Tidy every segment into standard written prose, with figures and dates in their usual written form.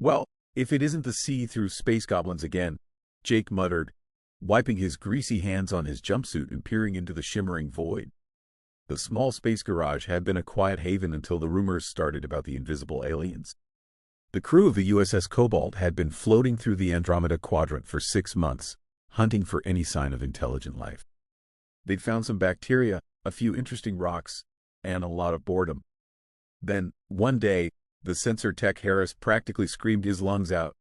Well, if it isn't the see-through space goblins again, Jake muttered, wiping his greasy hands on his jumpsuit and peering into the shimmering void. The small space garage had been a quiet haven until the rumors started about the invisible aliens. The crew of the USS Cobalt had been floating through the Andromeda Quadrant for 6 months, hunting for any sign of intelligent life. They'd found some bacteria, a few interesting rocks, and a lot of boredom. Then, one day, the sensor tech Harris practically screamed his lungs out.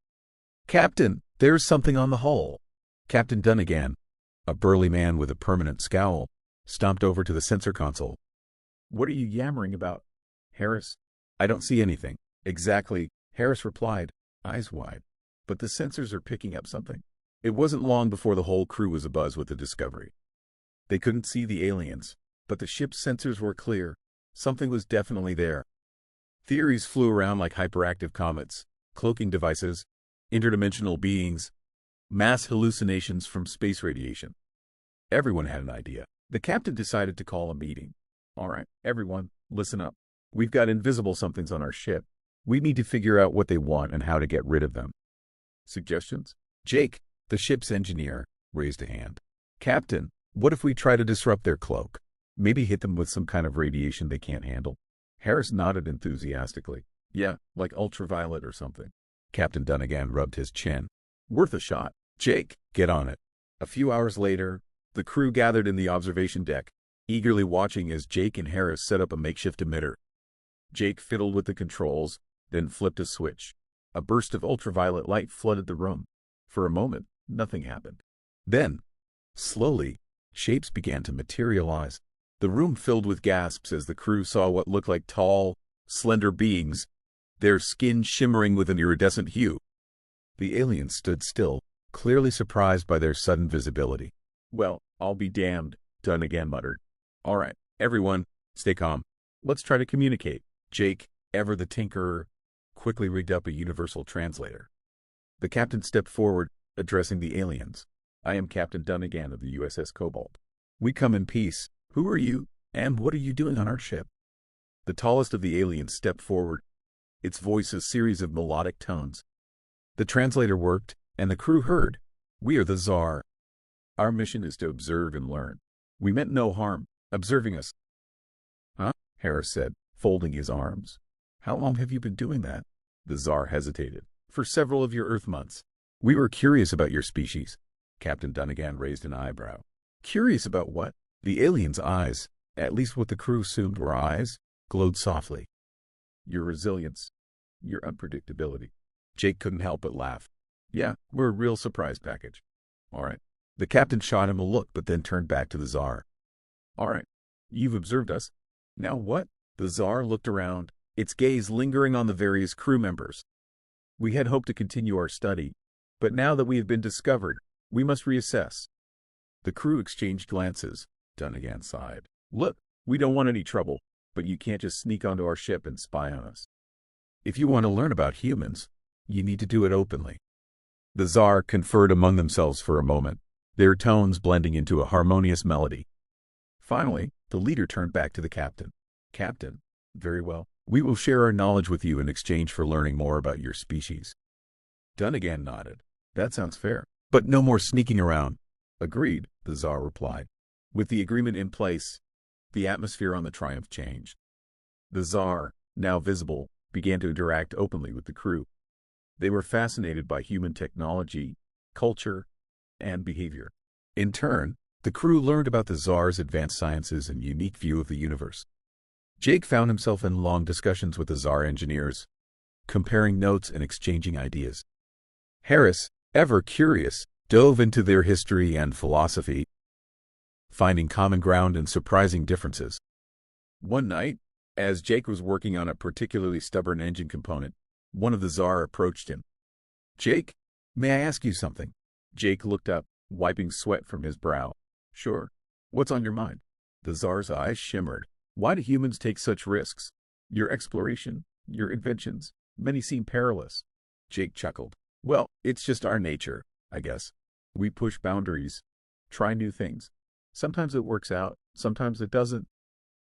"Captain, there's something on the hull." Captain Dunnigan, a burly man with a permanent scowl, stomped over to the sensor console. "What are you yammering about, Harris?" "I don't see anything." "Exactly," Harris replied, eyes wide. "But the sensors are picking up something." It wasn't long before the whole crew was abuzz with the discovery. They couldn't see the aliens, but the ship's sensors were clear. Something was definitely there. Theories flew around like hyperactive comets, cloaking devices, interdimensional beings, mass hallucinations from space radiation. Everyone had an idea. The captain decided to call a meeting. "All right, everyone, listen up. We've got invisible somethings on our ship. We need to figure out what they want and how to get rid of them." "Suggestions?" Jake, the ship's engineer, raised a hand. "Captain, what if we try to disrupt their cloak? Maybe hit them with some kind of radiation they can't handle?" Harris nodded enthusiastically. "Yeah, like ultraviolet or something." Captain Dunnigan rubbed his chin. "Worth a shot. Jake, get on it." A few hours later, the crew gathered in the observation deck, eagerly watching as Jake and Harris set up a makeshift emitter. Jake fiddled with the controls, then flipped a switch. A burst of ultraviolet light flooded the room. For a moment, nothing happened. Then, slowly, shapes began to materialize. The room filled with gasps as the crew saw what looked like tall, slender beings, their skin shimmering with an iridescent hue. The aliens stood still, clearly surprised by their sudden visibility. "Well, I'll be damned," Dunnigan muttered. "All right, everyone, stay calm. Let's try to communicate." Jake, ever the tinkerer, quickly rigged up a universal translator. The captain stepped forward, addressing the aliens. "I am Captain Dunnigan of the USS Cobalt. We come in peace. Who are you, and what are you doing on our ship?" The tallest of the aliens stepped forward, its voice a series of melodic tones. The translator worked, and the crew heard. "We are the Tsar. Our mission is to observe and learn. We meant no harm, observing us." "Huh?" Harris said, folding his arms. "How long have you been doing that?" The Tsar hesitated. "For several of your Earth months. We were curious about your species." Captain Dunnigan raised an eyebrow. "Curious about what?" The alien's eyes, at least what the crew assumed were eyes, glowed softly. "Your resilience. Your unpredictability." Jake couldn't help but laugh. "Yeah, we're a real surprise package." "All right." The captain shot him a look but then turned back to the Tsar. "All right, you've observed us. Now what?" The Tsar looked around, its gaze lingering on the various crew members. "We had hoped to continue our study, but now that we have been discovered, we must reassess." The crew exchanged glances. Dunnigan sighed. "Look, we don't want any trouble, but you can't just sneak onto our ship and spy on us. If you want to learn about humans, you need to do it openly." The Tsar conferred among themselves for a moment, their tones blending into a harmonious melody. Finally, the leader turned back to the captain. "Captain, very well. We will share our knowledge with you in exchange for learning more about your species." Dunnigan nodded. "That sounds fair. But no more sneaking around." "Agreed," the Tsar replied. With the agreement in place, the atmosphere on the Triumph changed. The Tsar, now visible, began to interact openly with the crew. They were fascinated by human technology, culture, and behavior. In turn, the crew learned about the Tsar's advanced sciences and unique view of the universe. Jake found himself in long discussions with the Tsar engineers, comparing notes and exchanging ideas. Harris, ever curious, dove into their history and philosophy, finding common ground and surprising differences. One night, as Jake was working on a particularly stubborn engine component, one of the Tsar approached him. "Jake, may I ask you something?" Jake looked up, wiping sweat from his brow. "Sure. What's on your mind?" The Tsar's eyes shimmered. "Why do humans take such risks? Your exploration, your inventions, many seem perilous." Jake chuckled. "Well, it's just our nature, I guess. We push boundaries, try new things. Sometimes it works out, sometimes it doesn't.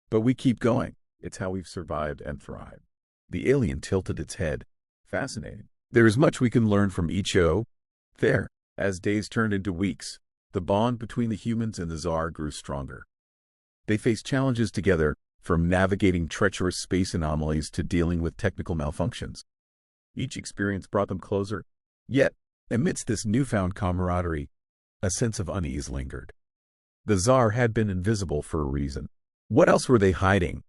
But we keep going. It's how we've survived and thrived." The alien tilted its head. "Fascinating. There is much we can learn from each show. There. As days turned into weeks, the bond between the humans and the Tsar grew stronger. They faced challenges together, from navigating treacherous space anomalies to dealing with technical malfunctions. Each experience brought them closer. Yet, amidst this newfound camaraderie, a sense of unease lingered. The Tsar had been invisible for a reason. What else were they hiding?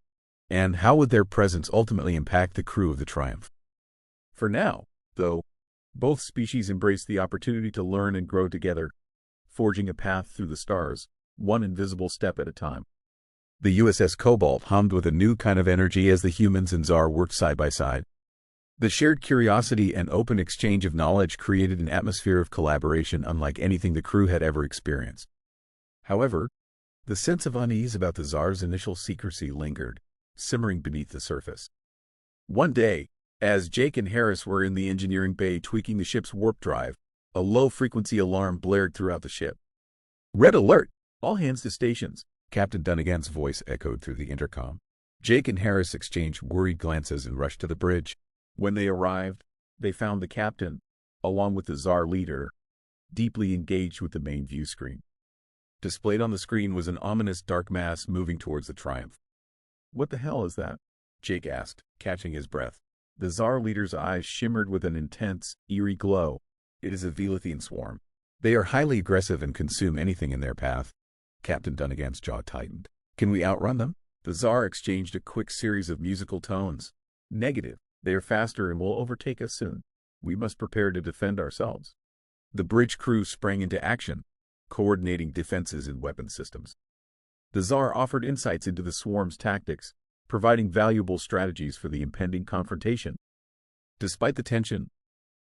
And how would their presence ultimately impact the crew of the Triumph? For now, though, both species embraced the opportunity to learn and grow together, forging a path through the stars, one invisible step at a time. The USS Cobalt hummed with a new kind of energy as the humans and Tsar worked side by side. The shared curiosity and open exchange of knowledge created an atmosphere of collaboration unlike anything the crew had ever experienced. However, the sense of unease about the Tsar's initial secrecy lingered, simmering beneath the surface. One day, as Jake and Harris were in the engineering bay tweaking the ship's warp drive, a low-frequency alarm blared throughout the ship. "Red alert! All hands to stations," Captain Dunnigan's voice echoed through the intercom. Jake and Harris exchanged worried glances and rushed to the bridge. When they arrived, they found the captain, along with the Tsar leader, deeply engaged with the main view screen. Displayed on the screen was an ominous dark mass moving towards the Triumph. "What the hell is that?" Jake asked, catching his breath. The Tsar leader's eyes shimmered with an intense, eerie glow. "It is a Velithian swarm. They are highly aggressive and consume anything in their path." Captain Dunnigan's jaw tightened. "Can we outrun them?" The Tsar exchanged a quick series of musical tones. "Negative. They are faster and will overtake us soon. We must prepare to defend ourselves." The bridge crew sprang into action, coordinating defenses and weapon systems. The Tsar offered insights into the swarm's tactics, providing valuable strategies for the impending confrontation. Despite the tension,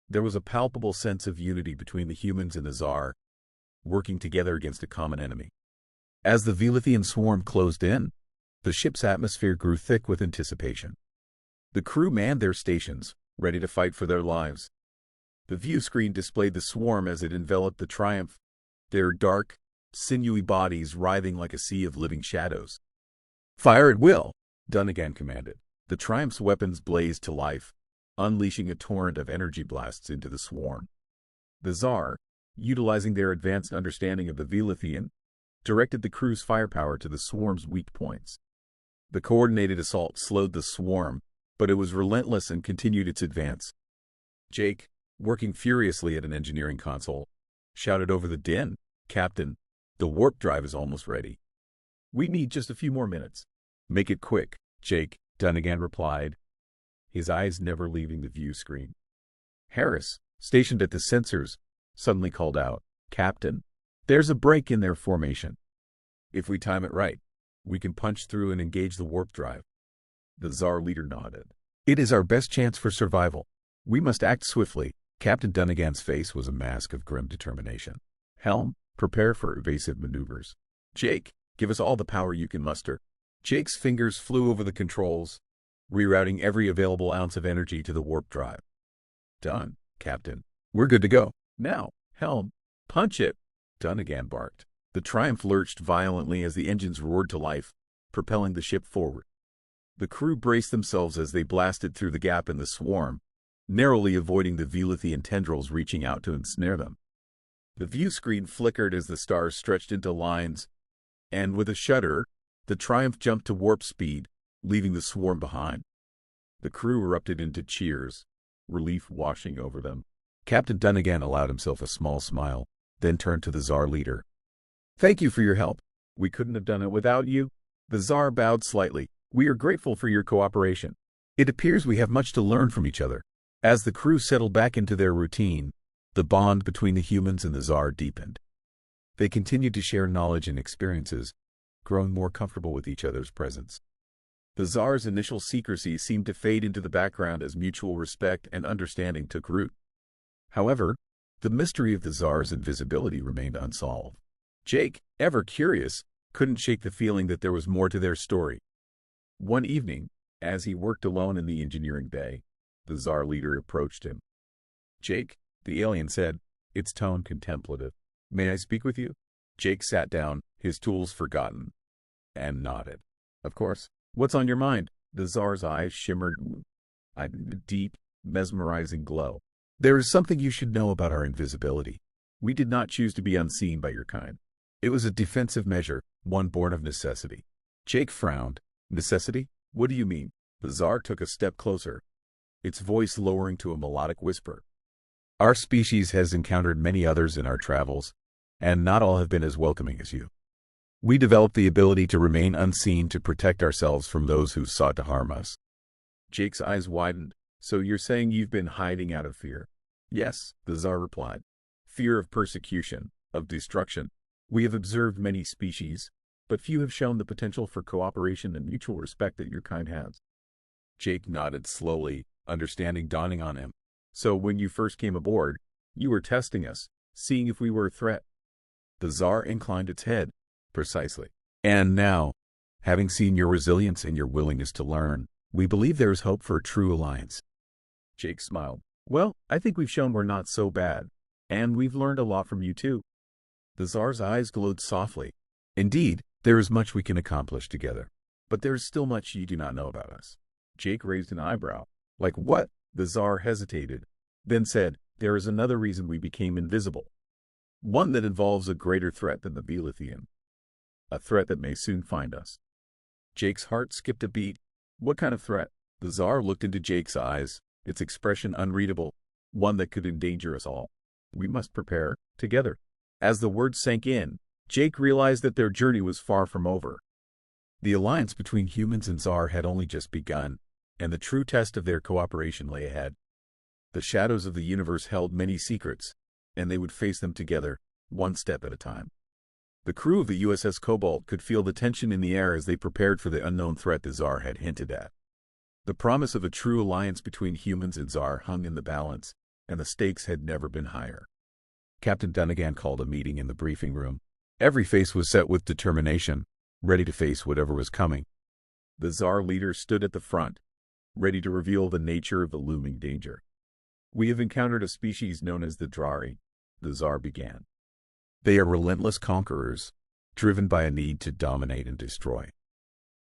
there was a palpable sense of unity between the humans and the Tsar, working together against a common enemy. As the Velithian swarm closed in, the ship's atmosphere grew thick with anticipation. The crew manned their stations, ready to fight for their lives. The view screen displayed the swarm as it enveloped the Triumph, their dark, sinewy bodies writhing like a sea of living shadows. "Fire at will!" Dunnigan commanded. The Triumph's weapons blazed to life, unleashing a torrent of energy blasts into the swarm. The Tsar, utilizing their advanced understanding of the Velithian, directed the crew's firepower to the swarm's weak points. The coordinated assault slowed the swarm, but it was relentless and continued its advance. Jake, working furiously at an engineering console, shouted over the din, "Captain, the warp drive is almost ready. We need just a few more minutes." "Make it quick, Jake," Dunnigan replied, his eyes never leaving the view screen. Harris, stationed at the sensors, suddenly called out, "Captain, there's a break in their formation. If we time it right, we can punch through and engage the warp drive." The Tsar leader nodded. "It is our best chance for survival. We must act swiftly." Captain Dunnigan's face was a mask of grim determination. "Helm, prepare for evasive maneuvers. Jake, give us all the power you can muster." Jake's fingers flew over the controls, rerouting every available ounce of energy to the warp drive. "Done, Captain. We're good to go. Now, Helm, punch it," Dunnigan barked. The Triumph lurched violently as the engines roared to life, propelling the ship forward. The crew braced themselves as they blasted through the gap in the swarm, narrowly avoiding the Velithian tendrils reaching out to ensnare them. The view screen flickered as the stars stretched into lines, and with a shudder, the Triumph jumped to warp speed, leaving the swarm behind. The crew erupted into cheers, relief washing over them. Captain Dunnigan allowed himself a small smile, then turned to the Tsar leader. "Thank you for your help. We couldn't have done it without you." The Tsar bowed slightly. "We are grateful for your cooperation. It appears we have much to learn from each other." As the crew settled back into their routine, the bond between the humans and the Tsar deepened. They continued to share knowledge and experiences, growing more comfortable with each other's presence. The Tsar's initial secrecy seemed to fade into the background as mutual respect and understanding took root. However, the mystery of the Tsar's invisibility remained unsolved. Jake, ever curious, couldn't shake the feeling that there was more to their story. One evening, as he worked alone in the engineering bay, the Tsar leader approached him. "Jake," the alien said, its tone contemplative, "may I speak with you?" Jake sat down, his tools forgotten, and nodded. "Of course. What's on your mind?" The Tsar's eyes shimmered a deep, mesmerizing glow. There is something you should know about our invisibility. We did not choose to be unseen by your kind. It was a defensive measure, one born of necessity. Jake frowned. Necessity? What do you mean? The Tsar took a step closer, its voice lowering to a melodic whisper. Our species has encountered many others in our travels, and not all have been as welcoming as you. We developed the ability to remain unseen to protect ourselves from those who sought to harm us. Jake's eyes widened. So you're saying you've been hiding out of fear? Yes, the Tsar replied. Fear of persecution, of destruction. We have observed many species, but few have shown the potential for cooperation and mutual respect that your kind has. Jake nodded slowly, understanding dawning on him. So when you first came aboard, you were testing us, seeing if we were a threat. The Tsar inclined its head. Precisely. And now, having seen your resilience and your willingness to learn, we believe there is hope for a true alliance. Jake smiled. Well, I think we've shown we're not so bad, and we've learned a lot from you too. The Tsar's eyes glowed softly. Indeed, there is much we can accomplish together, but there is still much you do not know about us. Jake raised an eyebrow. Like what? The Tsar hesitated, then said, there is another reason we became invisible. One that involves a greater threat than the Velithian. A threat that may soon find us. Jake's heart skipped a beat. What kind of threat? The Tsar looked into Jake's eyes, its expression unreadable, one that could endanger us all. We must prepare, together. As the words sank in, Jake realized that their journey was far from over. The alliance between humans and Tsar had only just begun, and the true test of their cooperation lay ahead. The shadows of the universe held many secrets, and they would face them together, one step at a time. The crew of the USS Cobalt could feel the tension in the air as they prepared for the unknown threat the Tsar had hinted at. The promise of a true alliance between humans and Tsar hung in the balance, and the stakes had never been higher. Captain Dunnigan called a meeting in the briefing room. Every face was set with determination, ready to face whatever was coming. The Tsar leader stood at the front, ready to reveal the nature of the looming danger. We have encountered a species known as the Drari, the Tsar began. They are relentless conquerors, driven by a need to dominate and destroy.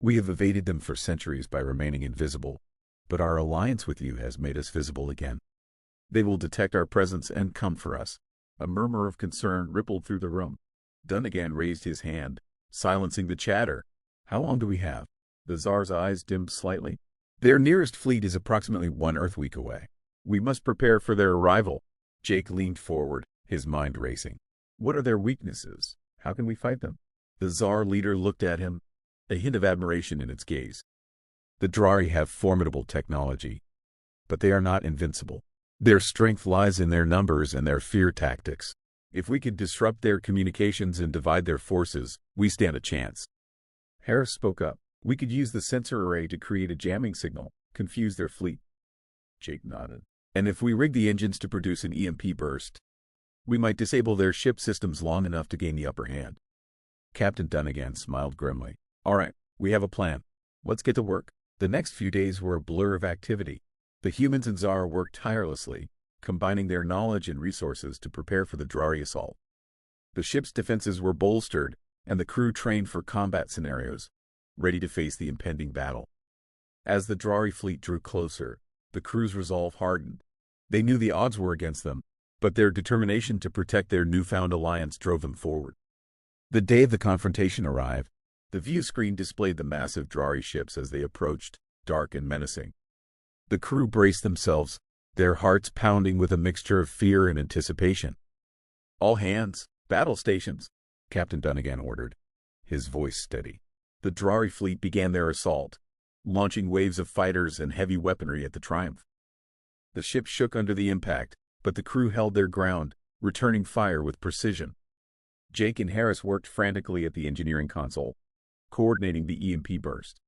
We have evaded them for centuries by remaining invisible, but our alliance with you has made us visible again. They will detect our presence and come for us. A murmur of concern rippled through the room. Dunnigan raised his hand, silencing the chatter. How long do we have? The Tsar's eyes dimmed slightly. Their nearest fleet is approximately 1 Earth week away. We must prepare for their arrival. Jake leaned forward, his mind racing. What are their weaknesses? How can we fight them? The Tsar leader looked at him, a hint of admiration in its gaze. The Drari have formidable technology, but they are not invincible. Their strength lies in their numbers and their fear tactics. If we could disrupt their communications and divide their forces, we stand a chance. Harris spoke up. We could use the sensor array to create a jamming signal, confuse their fleet. Jake nodded. And if we rig the engines to produce an EMP burst, we might disable their ship systems long enough to gain the upper hand. Captain Dunnigan smiled grimly. All right, we have a plan. Let's get to work. The next few days were a blur of activity. The humans and Tsar worked tirelessly, combining their knowledge and resources to prepare for the Drari assault. The ship's defenses were bolstered, and the crew trained for combat scenarios, ready to face the impending battle. As the Drari fleet drew closer, the crew's resolve hardened. They knew the odds were against them, but their determination to protect their newfound alliance drove them forward. The day of the confrontation arrived. The view screen displayed the massive Drari ships as they approached, dark and menacing. The crew braced themselves, their hearts pounding with a mixture of fear and anticipation. All hands, battle stations, Captain Dunnigan ordered, his voice steady. The Drari fleet began their assault, launching waves of fighters and heavy weaponry at the Triumph. The ship shook under the impact, but the crew held their ground, returning fire with precision. Jake and Harris worked frantically at the engineering console, coordinating the EMP burst.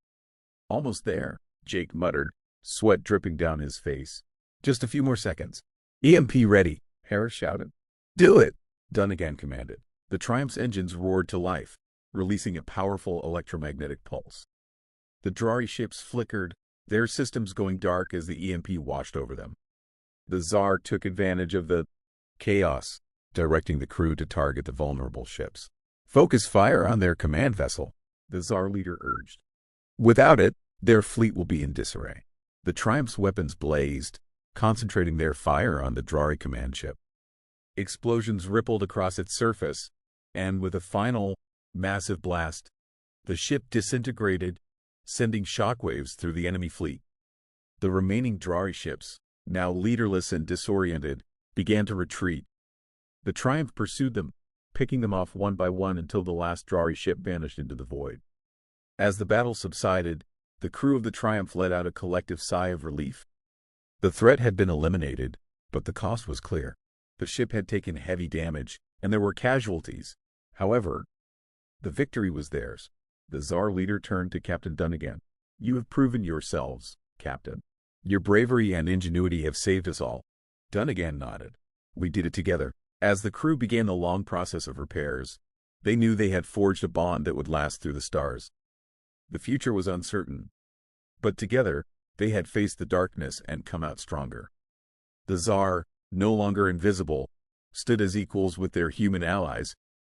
Almost there, Jake muttered, sweat dripping down his face. Just a few more seconds. EMP ready, Harris shouted. Do it, Dunnigan commanded. The Triumph's engines roared to life, releasing a powerful electromagnetic pulse. The Drari ships flickered, their systems going dark as the EMP washed over them. The Tsar took advantage of the chaos, directing the crew to target the vulnerable ships. Focus fire on their command vessel, the Tsar leader urged. Without it, their fleet will be in disarray. The Triumph's weapons blazed, concentrating their fire on the Drari command ship. Explosions rippled across its surface, and with a final, massive blast, the ship disintegrated, sending shockwaves through the enemy fleet. The remaining Drari ships, now leaderless and disoriented, began to retreat. The Triumph pursued them, picking them off one by one until the last Drari ship vanished into the void. As the battle subsided, the crew of the Triumph let out a collective sigh of relief. The threat had been eliminated, but the cost was clear. The ship had taken heavy damage, and there were casualties. However, the victory was theirs. The Tsar leader turned to Captain Dunnigan. "You have proven yourselves, Captain. Your bravery and ingenuity have saved us all." Dunnigan nodded. "We did it together." As the crew began the long process of repairs, they knew they had forged a bond that would last through the stars. The future was uncertain, but together, they had faced the darkness and come out stronger. The Tsar, no longer invisible, stood as equals with their human allies,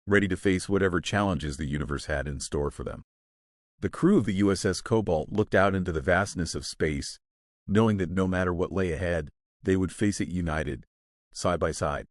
ready to face whatever challenges the universe had in store for them. The crew of the USS Cobalt looked out into the vastness of space, knowing that no matter what lay ahead, they would face it united, side by side.